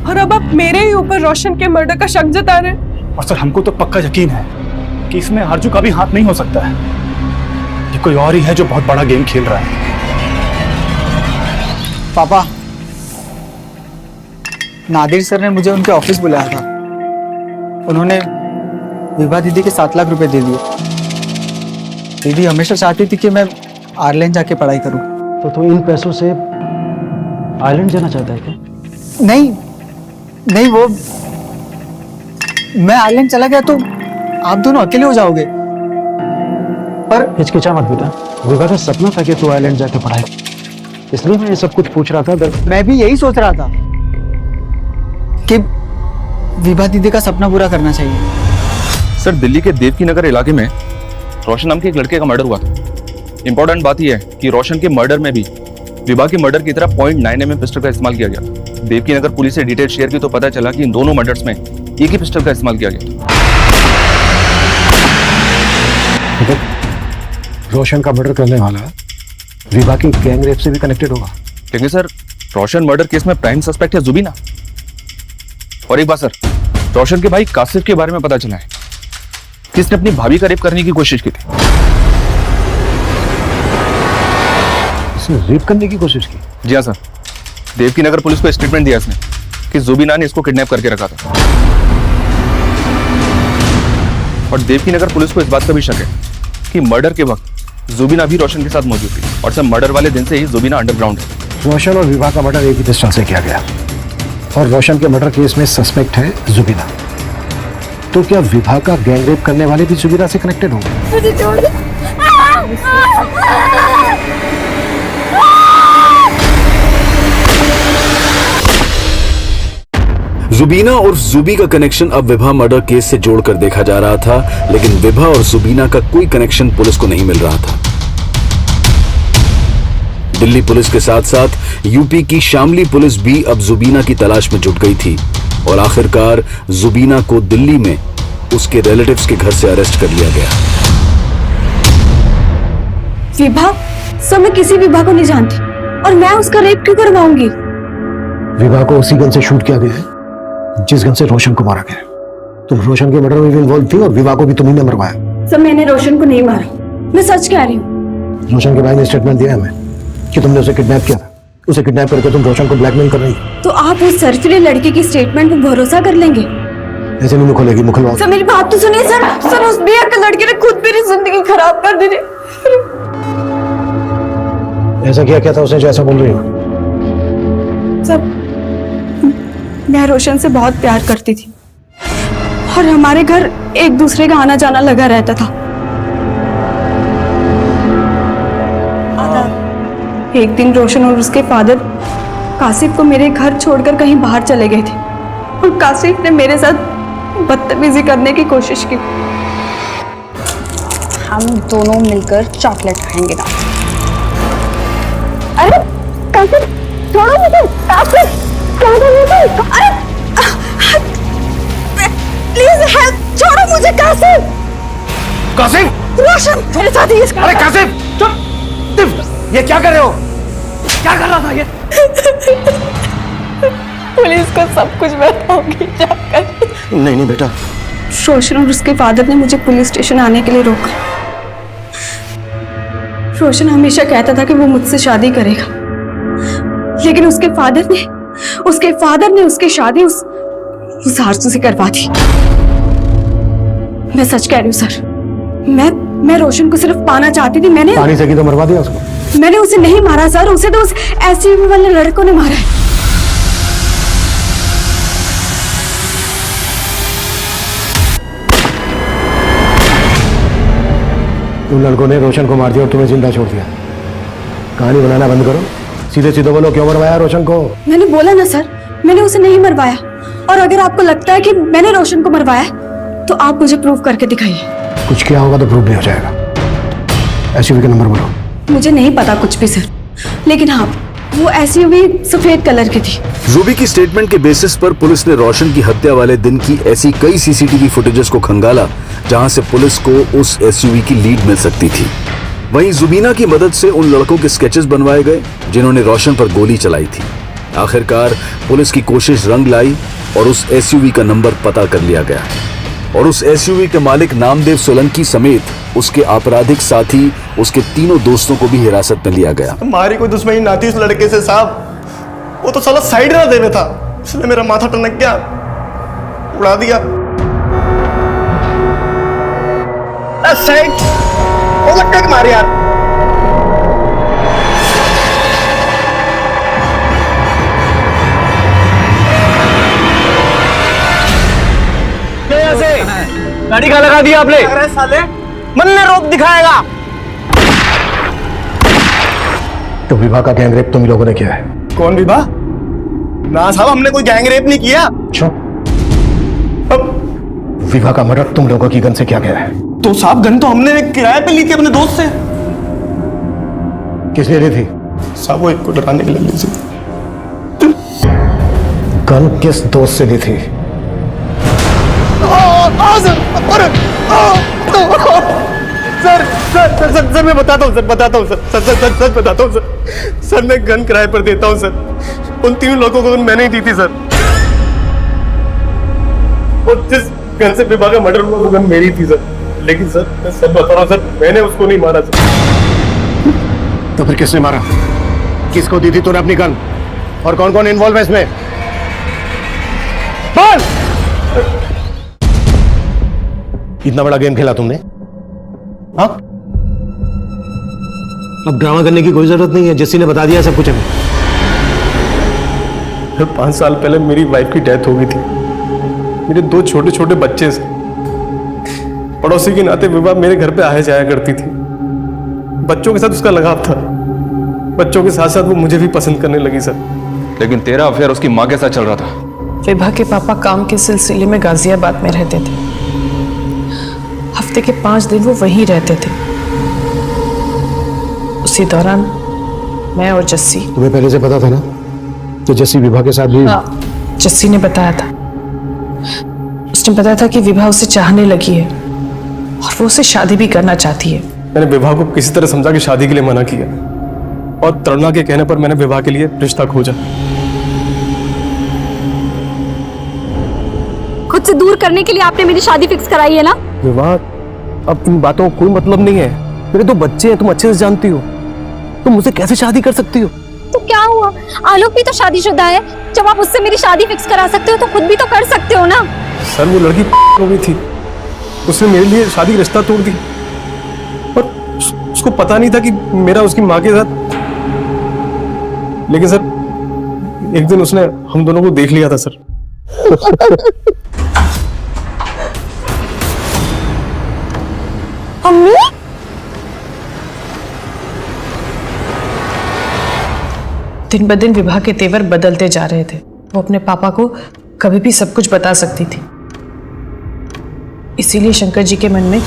और अब आप मेरे ही ऊपर रोशन के मर्डर का शक जता रहे हैं। और सर, हमको तो पक्का यकीन है कि इसमें आरजू का भी हाथ नहीं हो सकता है। ये कोई और ही है जो बहुत बड़ा गेम खेल रहा है। पापा, नादिर सर ने मुझे उनके ऑफिस बुलाया था। उन्होंने विभा दीदी के 7 लाख रुपए दे दिए। दीदी हमेशा चाहती थी कि मैं आयरलैंड जाके पढ़ाई करूं। तो तू इन पैसों से आयरलैंड जाना चाहता है क्या? नहीं, वो मैं आयरलैंड चला गया तो आप दोनों अकेले हो जाओगे। पर हिचकिचा मत बेटा, विभा का सपना था कि तू आयरलैंड जाके पढ़ाई, इसलिए मैं ये सब कुछ पूछ रहा था। मैं भी यही सोच रहा था कि विभा दीदी का सपना पूरा करना चाहिए। सर, दिल्ली के देवकी नगर इलाके में रोशन नाम के एक लड़के का मर्डर हुआ था। इंपॉर्टेंट बात यह है कि रोशन के मर्डर में भी विभा के मर्डर की तरह .9 mm पिस्टल का इस्तेमाल किया गया। देवकी नगर पुलिस से डिटेल शेयर की तो पता चला कि इन दोनों मर्डर्स में एक ही पिस्टल का इस्तेमाल किया गया। रोशन का मर्डर करने वाला विभा की गैंग रेप से भी कनेक्टेड होगा। लेकिन सर, रोशन मर्डर केस में प्राइम सस्पेक्ट है जुबीना। और एक बात सर, रोशन के भाई कासिफ के बारे में पता चला है कि इसने अपनी भाभी का रेप करने की कोशिश की थी। इसने रेप करने की कोशिश की? जी हाँ सर, देवकी नगर पुलिस को स्टेटमेंट दिया इसने कि कि जुबीना ने इसको किडनैप करके रखा था। और देवकी नगर पुलिस को इस बात का भी शक है कि मर्डर के वक्त जुबीना भी रोशन के साथ मौजूद थी, और सर मर्डर वाले दिन से ही जुबीना अंडरग्राउंड है। रोशन और विभा का मर्डर एक ही पिस्टल से किया गया और रोशन के मर्डर केस में सस्पेक्ट है जुबीना। तो क्या विभा का गैंगरेप करने वाले भी जुबीना से कनेक्टेड होंगे? जुबीना और जुबी का कनेक्शन अब विभा मर्डर केस से जोड़कर देखा जा रहा था, लेकिन विभा और जुबीना का कोई कनेक्शन पुलिस को नहीं मिल रहा था। दिल्ली पुलिस के साथ साथ यूपी की शामली पुलिस भी अब जुबीना की तलाश में जुट गई थी और आखिरकार जुबीना को दिल्ली में उसके रिलेटिव्स के घर से अरेस्ट कर लिया गया। विभा, सर मैं किसी विभा को नहीं जानती और मैं उसका रेप क्यों करवाऊंगी? विभा को उसी गन से शूट किया गया है जिस गन से रोशन को मारा गया। तुम रोशन के मर्डर में भी इन्वॉल्व थी और विभा को भी तुम्ही ने मरवाया। सर मैंने रोशन को नहीं मारा, मैं सच कह रही हूँ। रोशन के भाई ने स्टेटमेंट दिया हमें कि तुमने उसे किडनैप किया था। उसे किडनैप करके तुम रोशन को ब्लैकमेल कर रही हो। तो आप उस सरफिले लड़के की स्टेटमेंट पे भरोसा कर लेंगे? ऐसे नहीं मुखलेगी, मुखलवाओ। सर मेरी बात तो सुनिए सर। सर उस बेहद के लड़के ने खुद मेरी जिंदगी खराब कर दी। ऐसा क्या था उसने जो ऐसा बोल रही हो? सब मैं रोशन से बहुत प्यार करती थी और हमारे घर एक दूसरे का आना जाना लगा रहता था। एक दिन रोशन और उसके फादर कासिफ को मेरे घर छोड़कर कहीं बाहर चले गए थे और कासिफ ने मेरे साथ बदतमीजी करने की कोशिश की। हम दोनों मिलकर चॉकलेट खाएंगे ना। अरे कासिफ छोड़ो मुझे। कासिफ क्या कर रहे हो? अरे प्लीज हेल्प, छोड़ो मुझे। कासिफ, कासिफ, रोशन मेरे साथ ही इसका। अरे कासिफ चुप, ये क्या कर रहे हो? क्या कर रहा था ये? पुलिस को सब कुछ बताऊंगी जाकर। नहीं बेटा। रोशन और उसके फादर ने मुझे पुलिस स्टेशन आने के लिए रोका। रोशन हमेशा कहता था कि वो मुझसे शादी करेगा, लेकिन उसके फादर ने उसकी शादी उस आरजू से करवा दी। मैं सच कह रही हूँ सर, मैं रोशन को सिर्फ पाना चाहती थी। मैंने पानी से की तो मरवा दिया उसको। मैंने उसे नहीं मारा सर, उसे तो उस एसयूवी वाले लड़कों ने मारा है। उन लड़कों ने रोशन को मार दिया और तुम्हें जिंदा छोड़ दिया। कहानी बनाना बंद करो, सीधे सीधे बोलो क्यों मरवाया रोशन को? मैंने बोला ना सर, मैंने उसे नहीं मरवाया। और अगर आपको लगता है कि मैंने रोशन को मरवाया तो आप मुझे प्रूव करके दिखाइए। कुछ किया होगा तो प्रूव नहीं हो जाएगा। एसयूवी का नंबर बोलो। मुझे नहीं पता कुछ भी सर, लेकिन हाँ वो एसयूवी सफेद कलर की थी। रूबी की स्टेटमेंट के बेसिस पर पुलिस ने रोशन की हत्या वाले दिन की ऐसी कई सीसीटीवी फुटेजेस को खंगाला जहां से पुलिस को उस एसयूवी की लीड मिल सकती थी। वहीं जुबीना की मदद से उन लड़कों के स्केचेस बनवाए गए जिन्होंने रोशन पर गोली चलाई थी। आखिरकार पुलिस की कोशिश रंग लाई और उस एसयूवी का नंबर पता कर लिया गया और उस एसयूवी के मालिक नामदेव सोलंकी समेत उसके आपराधिक साथी उसके तीनों दोस्तों को भी हिरासत में लिया गया। हमारी कोई दुश्मनी ना थी उस लड़के से साहब, वो तो साला साइड ना देवे था, इसलिए मेरा माथा टनक गया, उड़ा दिया। साइड वो लटक मार यार। गाड़ी का लगा दिया आपने? अरे साले मन ने रोक दिखाएगा। तो विभा का गैंगरेप तुम लोगों ने किया है? कौन विभा? ना साहब हमने कोई गैंगरेप नहीं किया। अच्छा, विभा का मर्डर तुम लोगों की गन से किया गया है? तो साहब गन तो हमने किराए पे ली थी अपने दोस्त से। किसने ली थी? साहब वो एक को डराने के लिए ली थी। गन किस दोस्त से ली थी? सर मैं बताता हूँ सर बताता हूँ सर बताता हूँ सर मैं गन किराए पर देता हूँ सर। उन तीनों लोगों को मैंने ही दी थी सर। और जिस गन से विभा का मर्डर हुआ वो गन मेरी थी सर। लेकिन सर मैं सब बता रहा हूँ सर, मैंने उसको नहीं मारा सर। तो फिर किसने मारा? किसको दी थी तूने अपनी गन और कौन कौन इन्वॉल्व है इसमें? इतना बड़ा गेम खेला तुमने? हाँ, अब ड्रामा करने की कोई जरूरत नहीं है, जस्सी ने बता दिया सब कुछ हमें। 5 साल पहले मेरी वाइफ की डेथ हो गई थी। मेरे 2 छोटे छोटे बच्चे से पड़ोसी के नाते विभा मेरे घर पे आया जाया करती थी। बच्चों के साथ उसका लगाव था, बच्चों के साथ साथ वो मुझे भी पसंद करने लगी सर। लेकिन तेरा अफेयर उसकी माँ के साथ चल रहा था। विभा के पापा काम के सिलसिले में गाजियाबाद में रहते थे। हफ्ते के 5 दिन वो वहीं रहते थे। उसी दौरान मैं और जस्सी। तुम्हें पहले से पता था ना तो जस्सी विभा के साथ भी? हाँ, जस्सी ने बताया था। उसने बताया था कि विभा उसे चाहने लगी है और वो उसे शादी भी करना चाहती है। मैंने विभा को किसी तरह समझा कि शादी के लिए मना किया और तरुणा के कहने पर मैंने विभा के लिए रिश्ता खोजा। खुद से दूर करने के लिए आपने मेरी शादी फिक्स कराई है ना? विभा, अब इन बातों का कोई मतलब नहीं है। मेरे 2 बच्चे हैं, तुम अच्छे से जानती हो। तुम मुझसे कैसे शादी कर सकती हो? तो क्या हुआ, आलोक भी तो शादीशुदा है। जब आप उससे मेरी शादी फिक्स करा सकते हो तो खुद भी तो कर सकते हो ना। सर वो लड़की हो गई थी, उसने मेरे लिए शादी का रिश्ता तोड़ दी और उसको पता नहीं था कि मेरा उसकी माँ के साथ। लेकिन सर एक दिन उसने हम दोनों को देख लिया था सर। अम्मी, दिन ब दिन विभा के तेवर बदलते जा रहे थे। वो अपने पापा को कभी भी सब कुछ बता सकती थी। इसीलिए शंकर जी के मन में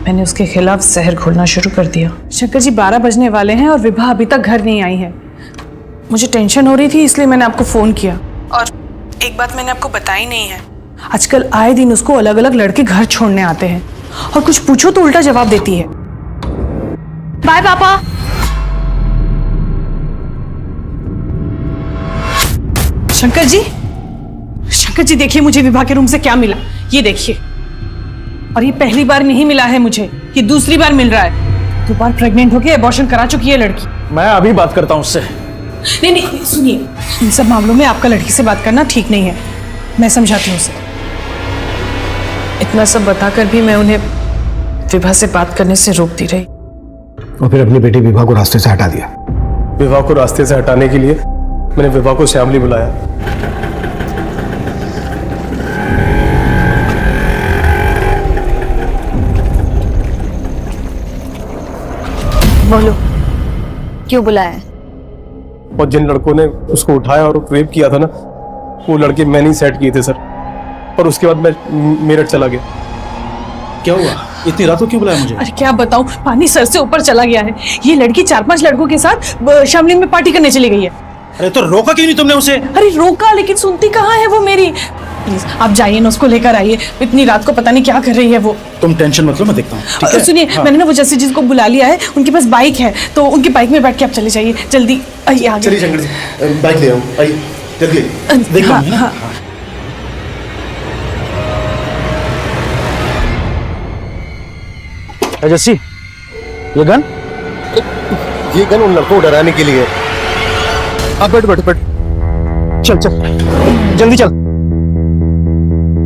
मैंने उसके खिलाफ जहर घोलना शुरू कर दिया। शंकर जी 12 बजने वाले हैं और विभा अभी तक घर नहीं आई है। मुझे टेंशन हो रही थी, इसलिए मैंने आपको फोन किया। और एक बात मैंने आपको बताई नहीं है, आजकल आए दिन उसको अलग अलग लड़के घर छोड़ने आते हैं और कुछ पूछो तो उल्टा जवाब देती है। बाय पापा। शंकर जी देखिए, मुझे विभा के रूम से क्या मिला, ये देखिए। और ये पहली बार नहीं मिला है मुझे, ये दूसरी बार मिल रहा है। 2 बार प्रेग्नेंट होके अबॉर्शन करा चुकी है लड़की। मैं अभी बात करता हूँ उससे। नहीं, सुनिए, इन सब मामलों में आपका लड़की से बात करना ठीक नहीं है। मैं समझाती हूँ उसे। इतना सब बताकर भी मैं उन्हें विभा से बात करने से रोकती रही। और फिर अपनी बेटी विभा को रास्ते से हटा दिया। विभा को रास्ते से हटाने के लिए मैंने विभा को श्यामली बुलाया। बोलो, क्यों बुलाया? और जिन लड़कों ने उसको उठाया और रेप किया था ना, वो लड़के मैंने ही सेट किए थे सर। और उसके बाद मैं मेरठ चला गया। क्या हुआ? इतनी रात को क्यों बुलाया मुझे? अरे क्या बताऊं, पानी सर से ऊपर चला गया है। ये लड़की 4-5 लड़कों के साथ शामली में पार्टी करने चली गई है। अरे तो रोका क्यों नहीं तुमने उसे? अरे रोका, लेकिन सुनती कहाँ है वो मेरी। प्लीज आप जाइए ना, उसको लेकर आइए। इतनी रात को पता नहीं क्या कर रही है वो। तुम टेंशन मत लो, मैं देखता हूँ। सुनिए, मैंने ना वो जस्सी जी को बुला लिया है, उनके पास बाइक है, तो उनकी बाइक में बैठ के आप चले जाइए। जल्दी आइए आगे। चलिए शंकर जी, बाइक ले आओ, आइए जल्दी। देखता हाँ, हूँ ना। हाँ। जस्सी, ये गन? ये गन उन लड़कों को डराने के लिए। अब बैठ। चल जल्दी चल।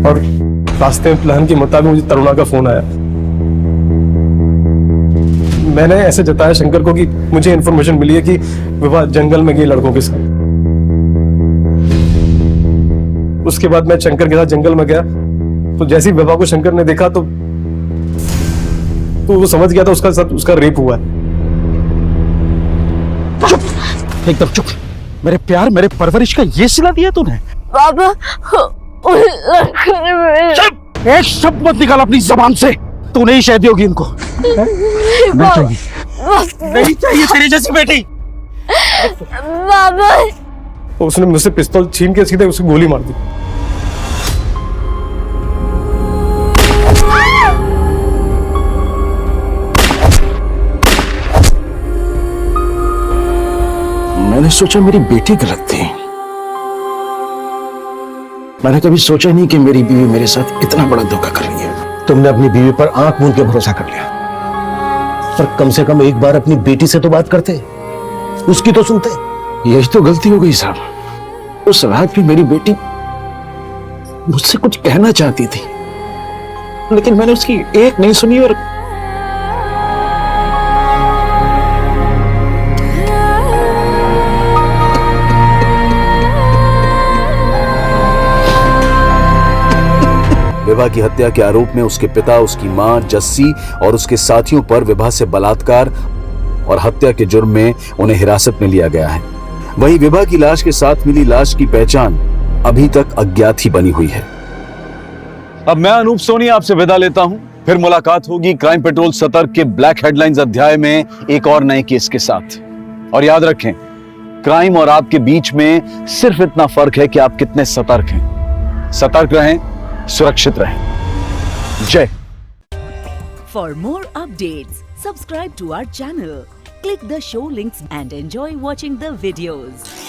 और रास्ते में प्लान के मुताबिक मुझे तरुणा का फोन आया। मैंने ऐसे जताया शंकर को कि मुझे इन्फॉर्मेशन मिली है कि विभा जंगल में गई लड़कों के साथ। उसके बाद मैं शंकर के साथ जंगल में गया, तो जैसे ही विभा को शंकर ने देखा तो वो समझ गया था उसका साथ उसका रेप हुआ है। चुप, एकदम चुप। मेरे प्यार, मेरे परवरिश का ये सिला दिया तूने? पापा, चुप! एक शब्द मत निकाल अपनी जबान से। तूने ही शादी होगी इनको। नहीं चाहिए, नहीं चाहिए तेरी जैसी बेटी। बाबा, उसने मुझसे पिस्तौल छीन के सीधे उसकी गोली मार दी। मैंने सोचा मेरी बेटी गलत थी। मैंने कभी सोचा नहीं कि मेरी बीवी मेरे साथ इतना बड़ा धोखा कर रही है। तुमने अपनी बीवी पर आंख मूंद के भरोसा कर लिया, पर कम से कम एक बार अपनी बेटी से तो बात करते, उसकी तो सुनते। यही तो गलती हो गई साहब। उस रात भी मेरी बेटी मुझसे कुछ कहना चाहती थी, लेकिन मैंने उसकी एक नहीं सुनी और विभा की हत्या के आरोप में उसके पिता, उसकी मां जस्सी और उसके साथियों पर विभा से बलात्कार और हत्या के जुर्म में उन्हें हिरासत में लिया गया है। वहीं विभा की लाश के साथ मिली लाश की पहचान अभी तक अज्ञात ही बनी हुई है। अब मैं अनूप सोनी आपसे विदा लेता हूं। फिर मुलाकात होगी क्राइम पेट्रोल सतर्क के ब्लैक हेडलाइंस अध्याय में एक और नए केस के साथ। और याद रखें, क्राइम और आपके बीच में सिर्फ इतना फर्क है कि आप कितने सतर्क हैं। सतर्क रहें, सुरक्षित रहें। जय। For more updates, subscribe to our channel, click the show links and enjoy watching the videos.